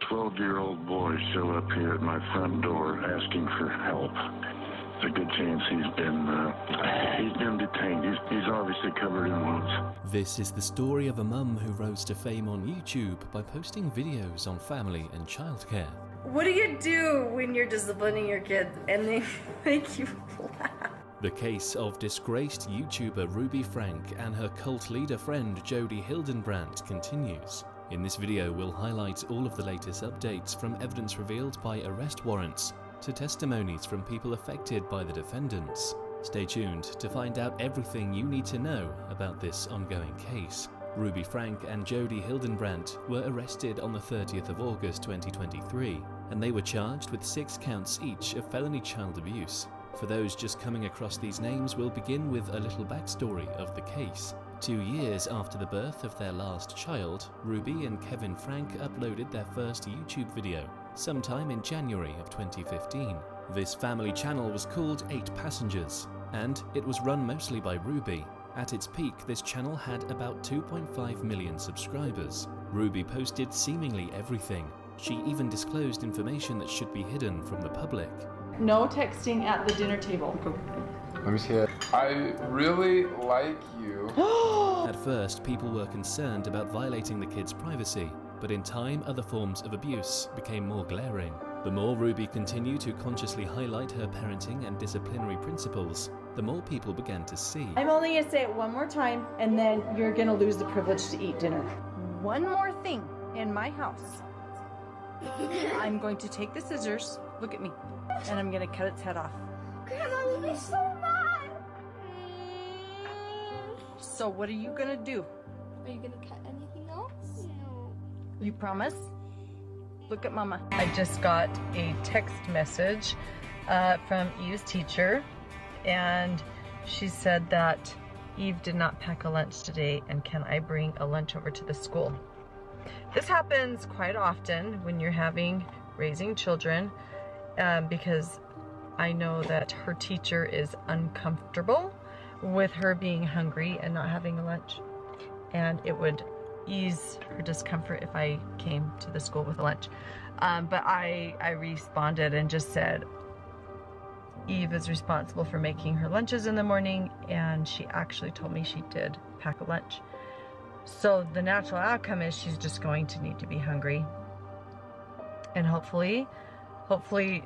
12-year-old boy show up here at my front door asking for help. There's a good chance he's been detained. He's obviously covered in wounds. This is the story of a mum who rose to fame on YouTube by posting videos on family and childcare. What do you do when you're disciplining your kid and they make you laugh? The case of disgraced YouTuber Ruby Frankie and her cult leader friend Jodi Hildebrandt continues. In this video, we'll highlight all of the latest updates from evidence revealed by arrest warrants to testimonies from people affected by the defendants. Stay tuned to find out everything you need to know about this ongoing case. Ruby Frankie and Jody Hildebrandt were arrested on the 30th of August 2023, and they were charged with 6 counts each of felony child abuse. For those just coming across these names, we'll begin with a little backstory of the case. 2 years after the birth of their last child, Ruby and Kevin Franke uploaded their first YouTube video, sometime in January of 2015. This family channel was called 8 Passengers, and it was run mostly by Ruby. At its peak, this channel had about 2.5 million subscribers. Ruby posted seemingly everything. She even disclosed information that should be hidden from the public. No texting at the dinner table. Let me see it. I really like you. At first, people were concerned about violating the kids' privacy, but in time, other forms of abuse became more glaring. The more Ruby continued to consciously highlight her parenting and disciplinary principles, the more people began to see. I'm only gonna say it one more time, and then you're gonna lose the privilege to eat dinner. One more thing in my house. I'm going to take the scissors, look at me, and I'm gonna cut its head off. Grandma will be so mad. So what are you gonna do? Are you gonna cut anything else? No. You promise? Look at Mama. I just got a text message from Eve's teacher, and she said that Eve did not pack a lunch today, and can I bring a lunch over to the school? This happens quite often when you're raising children, because I know that her teacher is uncomfortable with her being hungry and not having a lunch, and it would ease her discomfort if I came to the school with a lunch. But I responded and just said Eve is responsible for making her lunches in the morning, and she actually told me she did pack a lunch. So the natural outcome is she's just going to need to be hungry, and hopefully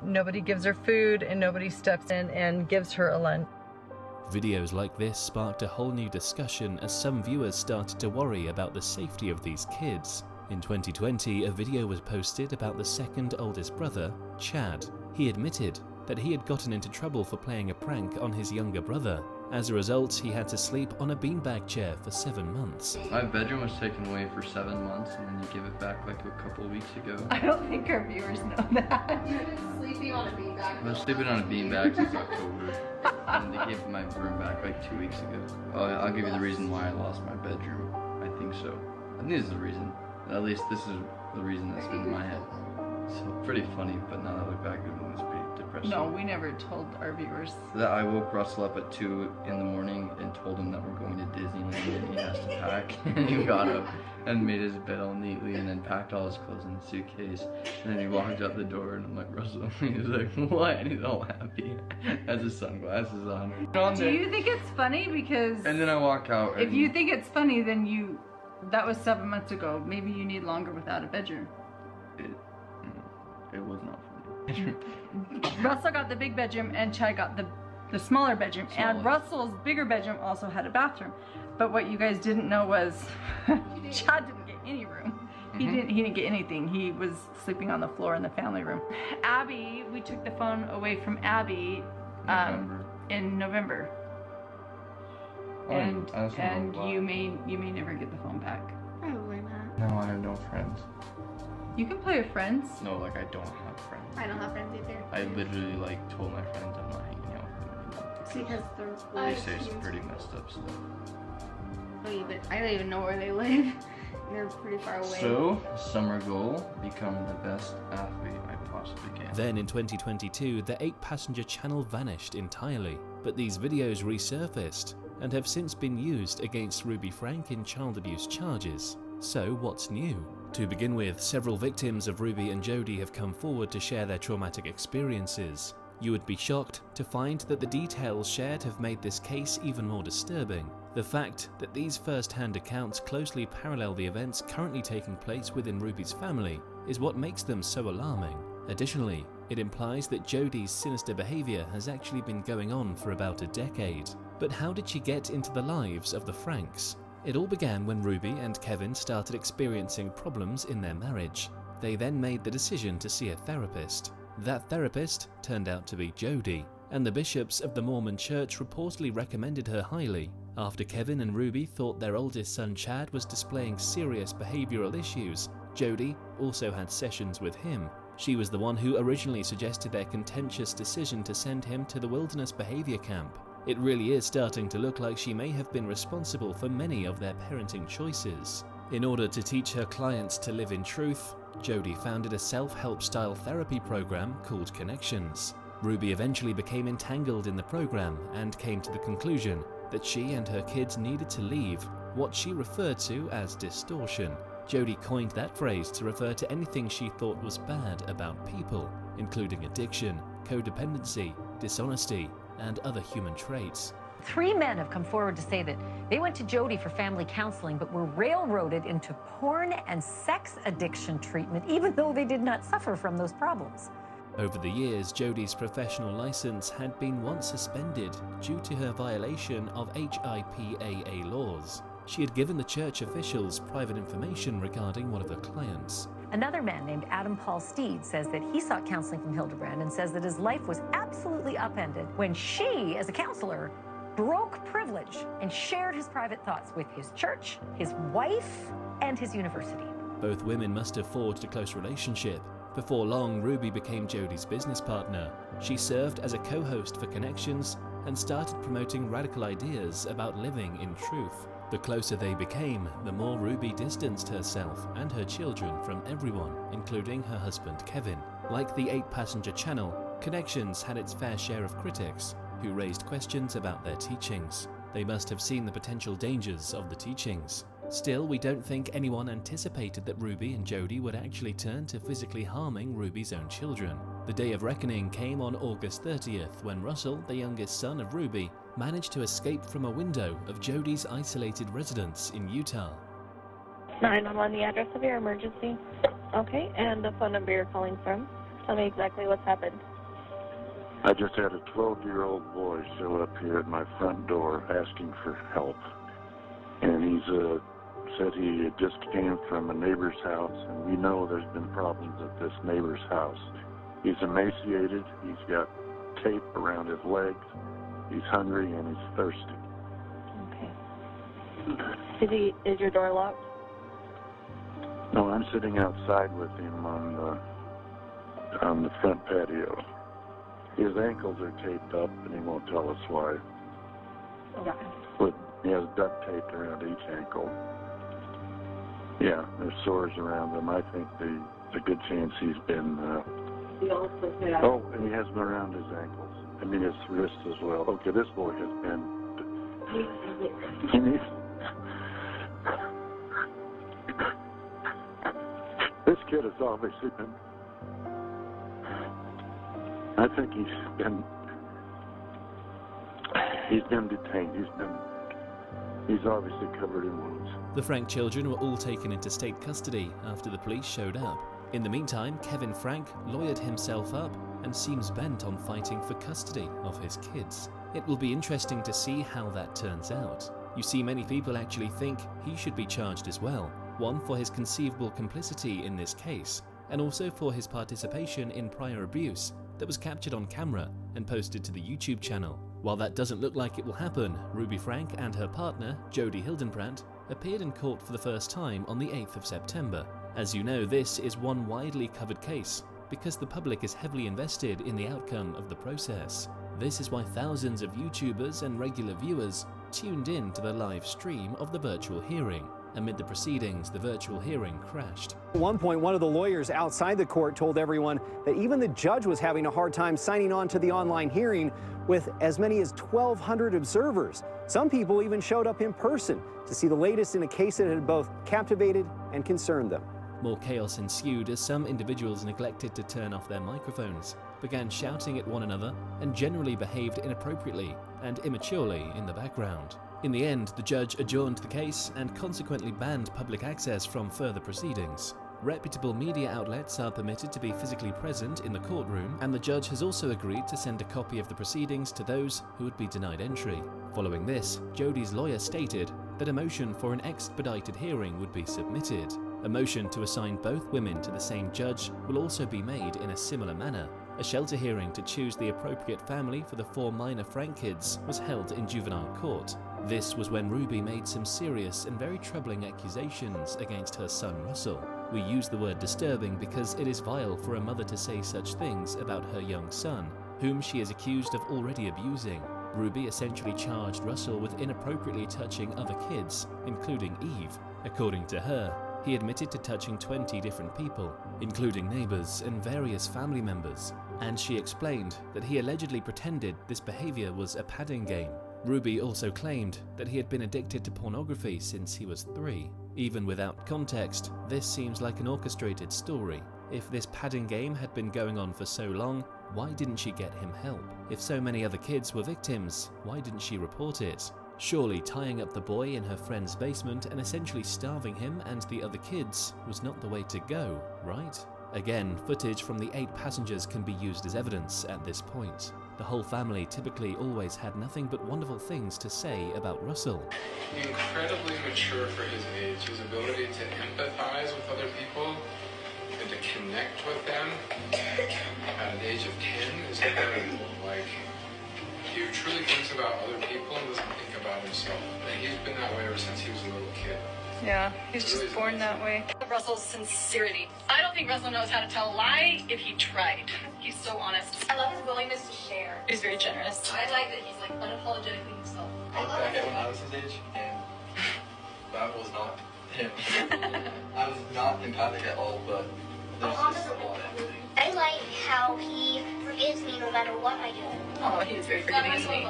nobody gives her food and nobody steps in and gives her a lunch. Videos like this sparked a whole new discussion as some viewers started to worry about the safety of these kids. In 2020, a video was posted about the second oldest brother, Chad. He admitted that he had gotten into trouble for playing a prank on his younger brother. As a result, he had to sleep on a beanbag chair for 7 months. My bedroom was taken away for 7 months, and then you give it back like a couple weeks ago. I don't think our viewers know that. You've been sleeping on a beanbag. I was sleeping on a beanbag since October, and they gave my room back like 2 weeks ago. I'll give you the reason why I lost my bedroom. I think so. I think this is the reason. At least this is the reason that's been in my head. So pretty funny, but now that I look back, it was pretty depressing. No, we never told our viewers. That I woke Russell up at 2 in the morning and told him that we're going to Disneyland and he has to pack. And he got up and made his bed all neatly and then packed all his clothes in the suitcase. And then he walked out the door and I'm like, Russell, he was like, what? And he's all happy. Has his sunglasses on. Do you think it's funny? Because and then I walk out. If you think it's funny, then that was 7 months ago. Maybe you need longer without a bedroom. It was not funny. Russell got the big bedroom and Chad got the smaller bedroom. And Russell's bigger bedroom also had a bathroom. But what you guys didn't know was Chad didn't get any room. He didn't get anything. He was sleeping on the floor in the family room. Abby, we took the phone away from Abby in November. And you may never get the phone back. Probably not. No, I have no friends. You can play with friends. No, like I don't have friends. I don't have friends either. I literally like told my friends I'm not hanging out with them anymore. Because They say some pretty messed up stuff. I don't even know where they live. They're pretty far away. So, summer goal, become the best athlete I possibly can. Then in 2022, the 8 Passenger channel vanished entirely, but these videos resurfaced and have since been used against Ruby Frankie in child abuse charges. So what's new? To begin with, several victims of Ruby and Jody have come forward to share their traumatic experiences. You would be shocked to find that the details shared have made this case even more disturbing. The fact that these first-hand accounts closely parallel the events currently taking place within Ruby's family is what makes them so alarming. Additionally, it implies that Jody's sinister behavior has actually been going on for about a decade. But how did she get into the lives of the Franks? It all began when Ruby and Kevin started experiencing problems in their marriage. They then made the decision to see a therapist. That therapist turned out to be Jody, and the bishops of the Mormon Church reportedly recommended her highly. After Kevin and Ruby thought their oldest son Chad was displaying serious behavioral issues, Jody also had sessions with him. She was the one who originally suggested their contentious decision to send him to the Wilderness Behavior Camp. It really is starting to look like she may have been responsible for many of their parenting choices. In order to teach her clients to live in truth, Jody founded a self-help style therapy program called Connections. Ruby eventually became entangled in the program and came to the conclusion that she and her kids needed to leave what she referred to as distortion. Jody coined that phrase to refer to anything she thought was bad about people, including addiction, codependency, dishonesty, and other human traits. 3 men have come forward to say that they went to Jody for family counseling but were railroaded into porn and sex addiction treatment, even though they did not suffer from those problems. Over the years, Jody's professional license had been once suspended due to her violation of HIPAA laws. She had given the church officials private information regarding one of her clients. Another man named Adam Paul Steed says that he sought counseling from Hildebrandt and says that his life was absolutely upended when she, as a counselor, broke privilege and shared his private thoughts with his church, his wife, and his university. Both women must have forged a close relationship. Before long, Ruby became Jody's business partner. She served as a co-host for Connections and started promoting radical ideas about living in truth. The closer they became, the more Ruby distanced herself and her children from everyone, including her husband Kevin. Like the 8-passenger channel, Connections had its fair share of critics who raised questions about their teachings. They must have seen the potential dangers of the teachings. Still, we don't think anyone anticipated that Ruby and Jody would actually turn to physically harming Ruby's own children. The day of reckoning came on August 30th when Russell, the youngest son of Ruby, managed to escape from a window of Jody's isolated residence in Utah. 911, the address of your emergency. Okay, and the phone number you're calling from. Tell me exactly what's happened. I just had a 12-year-old boy show up here at my front door asking for help. And he's said he just came from a neighbor's house, and we know there's been problems at this neighbor's house. He's emaciated, he's got tape around his legs, he's hungry, and he's thirsty. Okay. Is your door locked? No, I'm sitting outside with him on the front patio. His ankles are taped up, and he won't tell us why. Okay. But he has duct tape around each ankle. Yeah, there's sores around him. I think there's a good chance he's been... Oh, and he has them around his ankles. I mean, his wrists as well. Okay, this boy has been... He needs... This kid has obviously been... I think he's been detained. He's obviously covered in wounds. The Frank children were all taken into state custody after the police showed up. In the meantime, Kevin Frank lawyered himself up and seems bent on fighting for custody of his kids. It will be interesting to see how that turns out. You see, many people actually think he should be charged as well. One, for his conceivable complicity in this case, and also for his participation in prior abuse that was captured on camera and posted to the YouTube channel. While that doesn't look like it will happen, Ruby Frank and her partner, Jodi Hildebrandt, appeared in court for the first time on the 8th of September. As you know, this is one widely covered case because the public is heavily invested in the outcome of the process. This is why thousands of YouTubers and regular viewers tuned in to the live stream of the virtual hearing. Amid the proceedings, the virtual hearing crashed. At one point, one of the lawyers outside the court told everyone that even the judge was having a hard time signing on to the online hearing with as many as 1,200 observers. Some people even showed up in person to see the latest in a case that had both captivated and concerned them. More chaos ensued as some individuals neglected to turn off their microphones, began shouting at one another, and generally behaved inappropriately and immaturely in the background. In the end, the judge adjourned the case and consequently banned public access from further proceedings. Reputable media outlets are permitted to be physically present in the courtroom, and the judge has also agreed to send a copy of the proceedings to those who would be denied entry. Following this, Jodi's lawyer stated that a motion for an expedited hearing would be submitted. A motion to assign both women to the same judge will also be made in a similar manner. A shelter hearing to choose the appropriate family for the 4 minor Frank kids was held in juvenile court. This was when Ruby made some serious and very troubling accusations against her son Russell. We use the word disturbing because it is vile for a mother to say such things about her young son, whom she is accused of already abusing. Ruby essentially charged Russell with inappropriately touching other kids, including Eve. According to her, he admitted to touching 20 different people, including neighbors and various family members, and she explained that he allegedly pretended this behavior was a padding game. Ruby also claimed that he had been addicted to pornography since he was 3. Even without context, this seems like an orchestrated story. If this padding game had been going on for so long, why didn't she get him help? If so many other kids were victims, why didn't she report it? Surely tying up the boy in her friend's basement and essentially starving him and the other kids was not the way to go, right? Again, footage from the 8 passengers can be used as evidence at this point. The whole family typically always had nothing but wonderful things to say about Russell. Incredibly mature for his age. His ability to empathize with other people and to connect with them at an age of 10 is incredible. Like, he truly thinks about other people and doesn't think about himself. And he's been that way ever since he was a little kid. Yeah, he's just Really born that way. Russell's sincerity. I don't think Russell knows how to tell a lie if he tried. He's so honest. I love his willingness to share. He's very generous. I like that he's like unapologetically himself. I looked back at when I was his age, and that was not him. I was not empathic at all, but there's just a lot of it. I like how he forgives me no matter what I do. Oh, he is very forgiving, isn't he?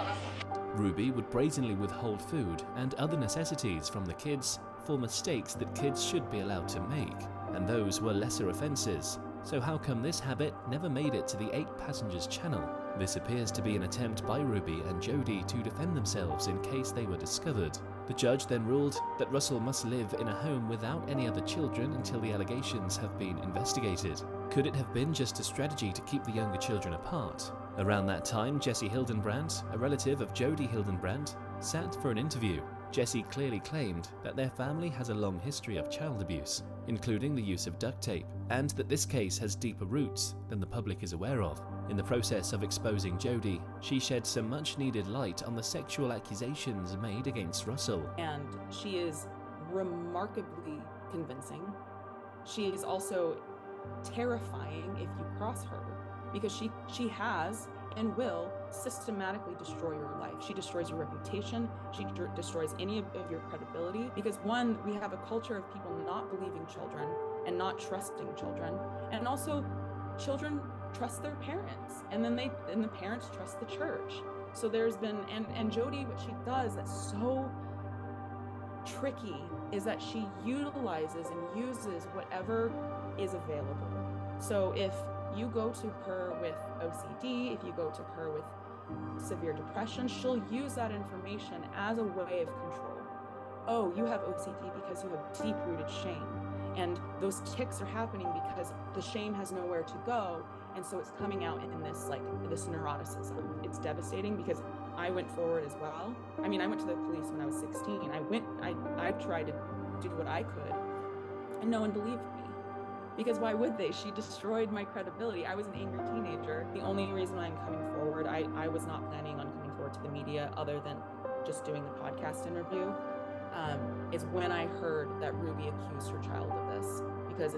Ruby would brazenly withhold food and other necessities from the kids for mistakes that kids should be allowed to make, and those were lesser offences. So how come this habit never made it to the 8 passengers channel? This appears to be an attempt by Ruby and Jodi to defend themselves in case they were discovered. The judge then ruled that Russell must live in a home without any other children until the allegations have been investigated. Could it have been just a strategy to keep the younger children apart? Around that time, Jodi Hildebrandt, a relative of Jodi Hildebrandt, sat for an interview. Jessie clearly claimed that their family has a long history of child abuse, including the use of duct tape, and that this case has deeper roots than the public is aware of. In the process of exposing Jodi, she shed some much-needed light on the sexual accusations made against Russell. And she is remarkably convincing. She is also terrifying if you cross her, because she has and will systematically destroy your life. She destroys your reputation. She destroys any of your credibility. Because one, we have a culture of people not believing children and not trusting children. And also, children trust their parents. And then the parents trust the church. So there's been, and Jodi, what she does that's so tricky is that she utilizes and uses whatever is available. So if you go to her with OCD, if you go to her with severe depression, she'll use that information as a way of control. Oh, you have OCD because you have deep-rooted shame. And those tics are happening because the shame has nowhere to go. And so it's coming out in this neuroticism. It's devastating because I went forward as well. I mean, I went to the police when I was 16. I tried to do what I could, and no one believed me. Because why would they? She destroyed my credibility. I was an angry teenager. The only reason I'm coming forward, I was not planning on coming forward to the media other than just doing the podcast interview, is when I heard that Ruby accused her child of this. Because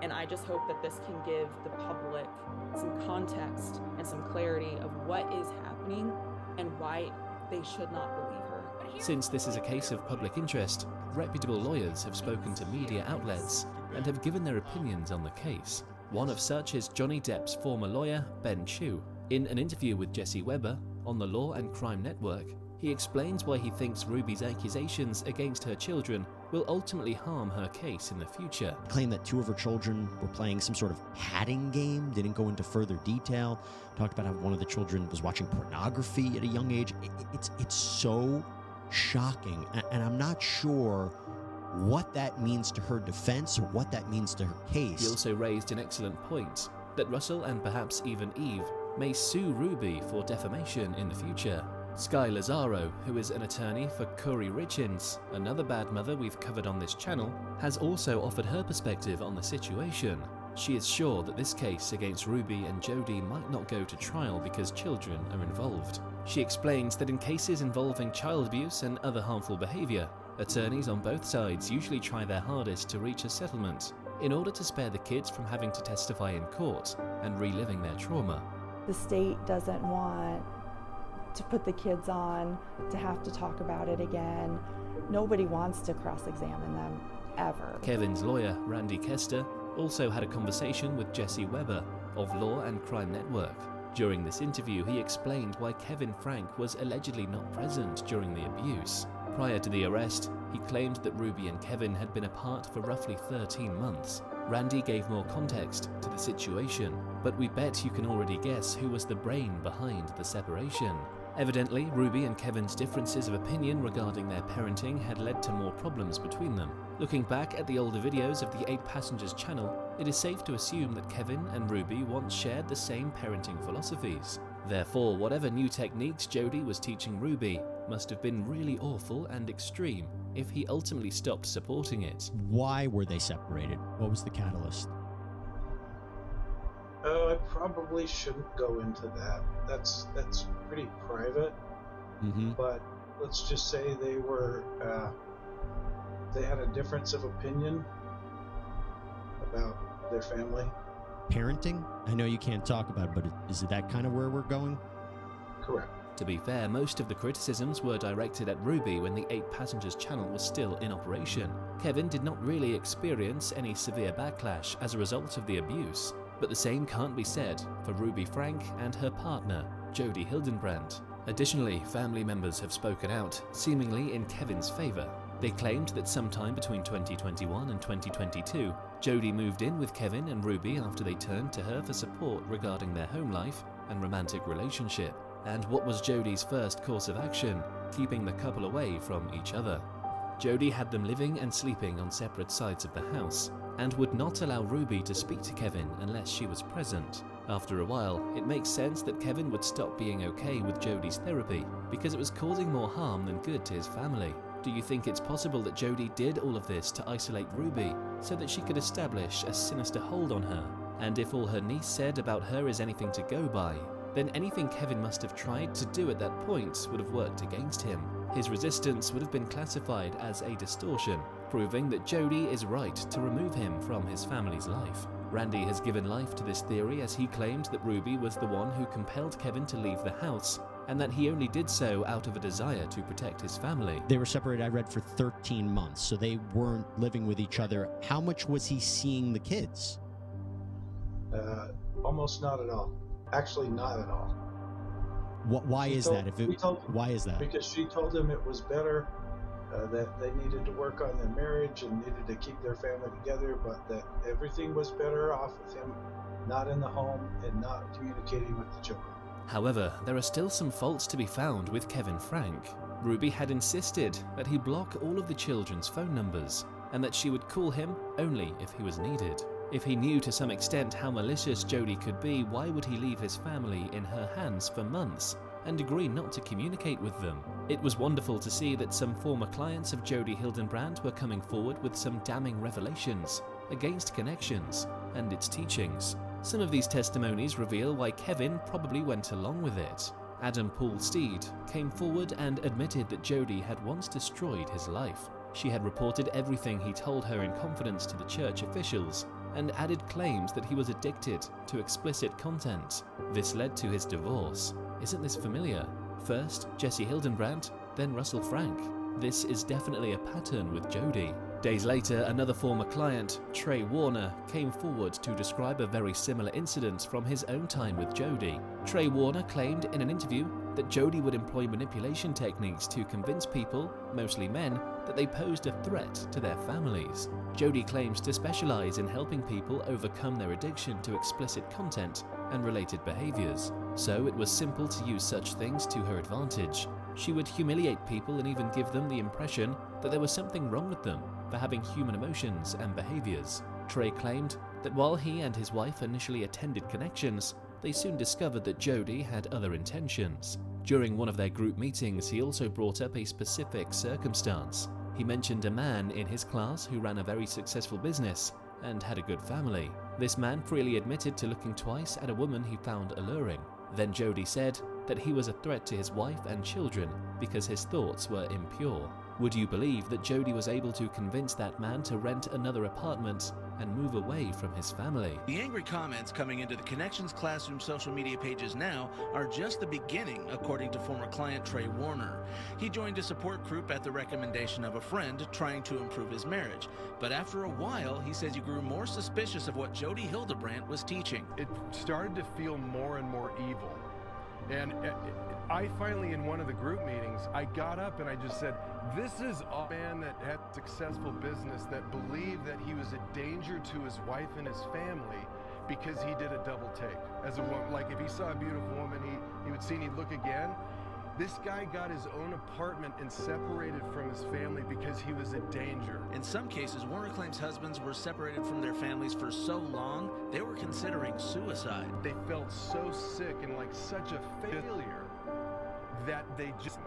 and I just hope that this can give the public some context and some clarity of what is happening and why they should not believe her. Since this is a case of public interest, reputable lawyers have spoken to media outlets and have given their opinions on the case. One of such is Johnny Depp's former lawyer, Ben Chew. In an interview with Jesse Weber on the Law and Crime Network, he explains why he thinks Ruby's accusations against her children will ultimately harm her case in the future. Claimed that 2 of her children were playing some sort of padding game, didn't go into further detail, talked about how one of the children was watching pornography at a young age. It's so shocking, and I'm not sure what that means to her defense or what that means to her case. He also raised an excellent point, that Russell and perhaps even Eve may sue Ruby for defamation in the future. Sky Lazaro, who is an attorney for Corey Richins, another bad mother we've covered on this channel, has also offered her perspective on the situation. She is sure that this case against Ruby and Jodi might not go to trial because children are involved. She explains that in cases involving child abuse and other harmful behavior, attorneys on both sides usually try their hardest to reach a settlement in order to spare the kids from having to testify in court and reliving their trauma. The state doesn't want to put the kids on, to have to talk about it again. Nobody wants to cross-examine them, ever. Kevin's lawyer, Randy Kester, also had a conversation with Jesse Weber of Law and Crime Network. During this interview, he explained why Kevin Frank was allegedly not present during the abuse. Prior to the arrest, he claimed that Ruby and Kevin had been apart for roughly 13 months. Randy gave more context to the situation, but we bet you can already guess who was the brain behind the separation. Evidently, Ruby and Kevin's differences of opinion regarding their parenting had led to more problems between them. Looking back at the older videos of the 8 Passengers channel, it is safe to assume that Kevin and Ruby once shared the same parenting philosophies. Therefore, whatever new techniques Jodi was teaching Ruby must have been really awful and extreme if he ultimately stopped supporting it. Why were they separated? What was the catalyst? I probably shouldn't go into that. That's pretty private. But let's just say they were they had a difference of opinion about their family. Parenting? I know you can't talk about it, but is it that kind of where we're going? Correct. To be fair, most of the criticisms were directed at Ruby when the 8 Passengers channel was still in operation. Kevin did not really experience any severe backlash as a result of the abuse, but the same can't be said for Ruby Frank and her partner, Jodi Hildebrandt. Additionally, family members have spoken out, seemingly in Kevin's favor. They claimed that sometime between 2021 and 2022, Jodi moved in with Kevin and Ruby after they turned to her for support regarding their home life and romantic relationship. And what was Jodi's first course of action? Keeping the couple away from each other. Jodi had them living and sleeping on separate sides of the house, and would not allow Ruby to speak to Kevin unless she was present. After a while, it makes sense that Kevin would stop being okay with Jodi's therapy because it was causing more harm than good to his family. Do you think it's possible that Jodi did all of this to isolate Ruby so that she could establish a sinister hold on her? And if all her niece said about her is anything to go by, then anything Kevin must have tried to do at that point would have worked against him. His resistance would have been classified as a distortion, proving that Jodi is right to remove him from his family's life. Randy has given life to this theory as he claimed that Ruby was the one who compelled Kevin to leave the house, and that he only did so out of a desire to protect his family. They were separated, I read, for 13 months, so they weren't living with each other. How much was he seeing the kids? Almost not at all. Actually, not at all. Why is that? Why is that? Because she told him it was better that they needed to work on their marriage and needed to keep their family together, but that everything was better off with him not in the home and not communicating with the children. However, there are still some faults to be found with Kevin Frank. Ruby had insisted that he block all of the children's phone numbers, and that she would call him only if he was needed. If he knew to some extent how malicious Jodi could be, why would he leave his family in her hands for months and agree not to communicate with them? It was wonderful to see that some former clients of Jodi Hildebrandt were coming forward with some damning revelations against Connections and its teachings. Some of these testimonies reveal why Kevin probably went along with it. Adam Paul Steed came forward and admitted that Jodi had once destroyed his life. She had reported everything he told her in confidence to the church officials, and added claims that he was addicted to explicit content. This led to his divorce. Isn't this familiar? First Jesse Hildebrandt, then Russell Frank. This is definitely a pattern with Jodi. Days later, another former client, Trey Warner, came forward to describe a very similar incident from his own time with Jodi. Trey Warner claimed in an interview that Jodi would employ manipulation techniques to convince people, mostly men, that they posed a threat to their families. Jodi claims to specialize in helping people overcome their addiction to explicit content and related behaviors, so it was simple to use such things to her advantage. She would humiliate people and even give them the impression that there was something wrong with them for having human emotions and behaviors. Trey claimed that while he and his wife initially attended connections, they soon discovered that Jodi had other intentions. During one of their group meetings, he also brought up a specific circumstance. He mentioned a man in his class who ran a very successful business and had a good family. This man freely admitted to looking twice at a woman he found alluring. Then Jodi said that he was a threat to his wife and children because his thoughts were impure. Would you believe that Jodi was able to convince that man to rent another apartment and move away from his family? The angry comments coming into the Connections Classroom social media pages now are just the beginning, according to former client Trey Warner. He joined a support group at the recommendation of a friend trying to improve his marriage. But after a while, he says he grew more suspicious of what Jodi Hildebrandt was teaching. It started to feel more and more evil. And I finally, in one of the group meetings, I got up and I just said, this is a man that had successful business that believed that he was a danger to his wife and his family because he did a double take. As a woman, like if he saw a beautiful woman, he would see and he'd look again. This guy got his own apartment and separated from his family because he was a danger. In some cases, Warner claims husbands were separated from their families for so long, they were considering suicide. They felt so sick and like such a failure that they just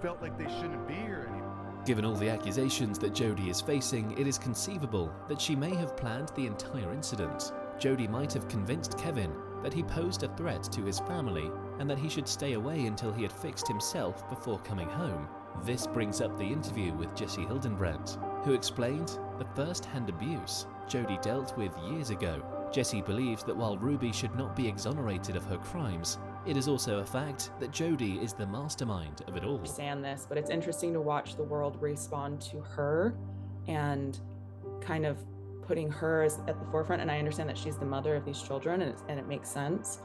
felt like they shouldn't be here anymore. Given all the accusations that Jodi is facing, it is conceivable that she may have planned the entire incident. Jodi might have convinced Kevin that he posed a threat to his family and that he should stay away until he had fixed himself before coming home. This brings up the interview with Jodi Hildebrandt, who explained the first-hand abuse Jodi dealt with years ago. Jesse believes that while Ruby should not be exonerated of her crimes, it is also a fact that Jodi is the mastermind of it all. I understand this, but it's interesting to watch the world respond to her and kind of putting her at the forefront. And I understand that she's the mother of these children, and it makes sense.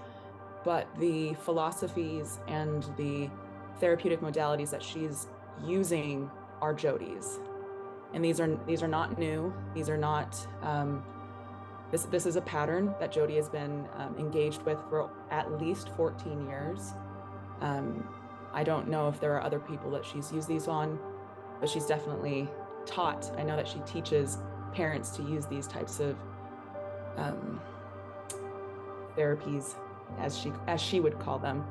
But the philosophies and the therapeutic modalities that she's using are Jodi's, and these are not new. These are not. This is a pattern that Jodi has been engaged with for at least 14 years. I don't know if there are other people that she's used these on, but she's definitely taught. I know that she teaches parents to use these types of therapies, as she would call them.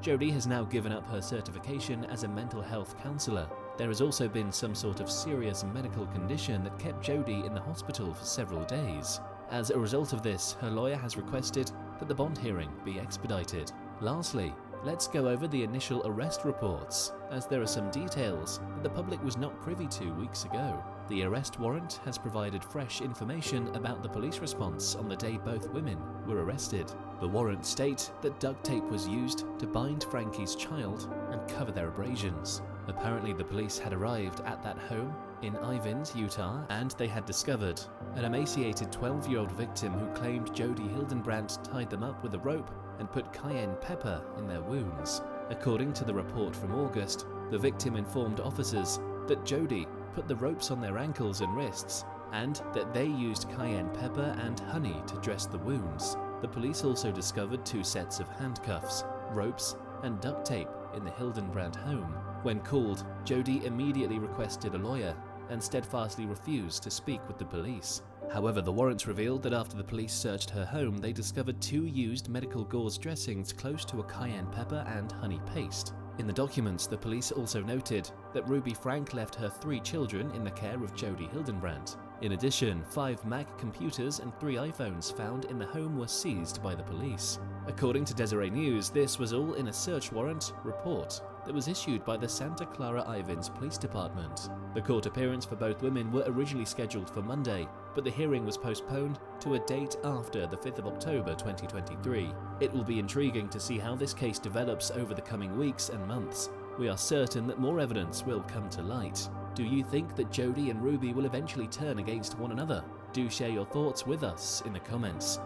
Jodi has now given up her certification as a mental health counselor. There has also been some sort of serious medical condition that kept Jodi in the hospital for several days. As a result of this, her lawyer has requested that the bond hearing be expedited. Lastly, let's go over the initial arrest reports, as there are some details that the public was not privy to weeks ago. The arrest warrant has provided fresh information about the police response on the day both women were arrested. The warrant states that duct tape was used to bind Frankie's child and cover their abrasions. Apparently the police had arrived at that home in 𝐉𝐻𝐍, Utah, and they had discovered an emaciated 12-year-old victim who claimed Jodi Hildebrandt tied them up with a rope and put cayenne pepper in their wounds. According to the report from August, the victim informed officers that Jodi put the ropes on their ankles and wrists, and that they used cayenne pepper and honey to dress the wounds. The police also discovered 2 sets of handcuffs, ropes, and duct tape in the Hildebrandt home. When called, Jodi immediately requested a lawyer and steadfastly refused to speak with the police. However, the warrants revealed that after the police searched her home, they discovered 2 used medical gauze dressings close to a cayenne pepper and honey paste. In the documents, the police also noted that Ruby Frank left her 3 children in the care of Jodi Hildebrandt. In addition, 5 Mac computers and 3 iPhones found in the home were seized by the police. According to Deseret News, this was all in a search warrant report that was issued by the Santa Clara Ivins Police Department. The court appearance for both women were originally scheduled for Monday, but the hearing was postponed to a date after the 5th of October 2023. It will be intriguing to see how this case develops over the coming weeks and months. We are certain that more evidence will come to light. Do you think that Jodi and Ruby will eventually turn against one another? Do share your thoughts with us in the comments.